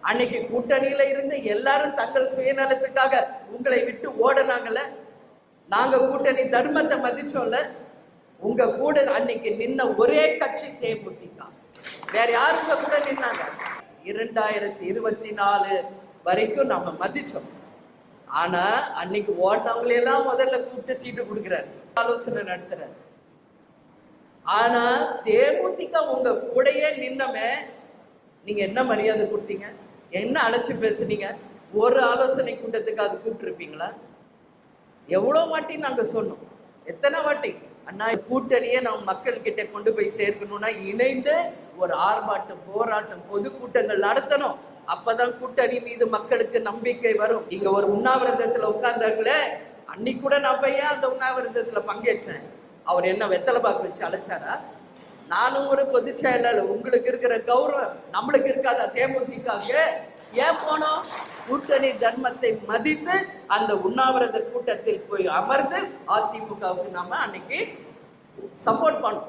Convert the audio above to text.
அன்னைக்கு கூட்டணியில இருந்து எல்லாரும் தங்கள் சுயநலத்துக்காக உங்களை விட்டு ஓடனாங்கல்ல. நாங்க கூட்டணி தர்மத்தை மதிச்சோம்ல. உங்க கூட அன்னைக்கு நின்ன ஒரே கட்சி தேமுதிக. வேற யாருங்க கூட நின்னாங்க? 2024 வரைக்கும் நம்ம மதிச்சோம். ஆனா அன்னைக்கு ஓடினவங்களெல்லாம் முதல்ல கூப்பிட்டு சீட்டு கொடுக்குறாரு, ஆலோசனை நடத்துறாரு. ஆனா தேமுதிக உங்க கூடயே நின்னமே, நீங்க என்ன மரியாதை கொடுத்தீங்க? என்ன அழைச்சு பேசுனீங்க? ஒரு ஆலோசனை கூட்டத்துக்கு அது கூப்பிட்டுருப்பீங்களா? எவ்வளவு வாட்டி நாங்க சொன்னோம், எத்தனை வாட்டி? அண்ணா, கூட்டணியை நம்ம மக்கள் கிட்ட கொண்டு போய் சேர்க்கணும்னா இணைந்து ஒரு ஆர்ப்பாட்டம், போராட்டம், பொதுக்கூட்டங்கள் நடத்தணும். அப்பதான் கூட்டணி மீது மக்களுக்கு நம்பிக்கை வரும். இங்க ஒரு உண்ணாவிரதத்துல உட்கார்ந்தாங்களே, அன்னைக்கு கூட நான் பையன் அந்த உண்ணாவிரதத்துல பங்கேற்றேன். அவர் என்ன வெத்தலை பாக்கு வச்சு அழைச்சாரா? நானும் ஒரு பொதுச் செயலாளர். உங்களுக்கு இருக்கிற கௌரவம் நம்மளுக்கு இருக்காதா? தேமுதிக ஏன் போனோம்? கூட்டணி தர்மத்தை மதித்து அந்த உண்ணாவிரத கூட்டத்தில் போய் அமர்ந்து அதிமுகவுக்கு நாம அன்னைக்கு சப்போர்ட் பண்ணோம்.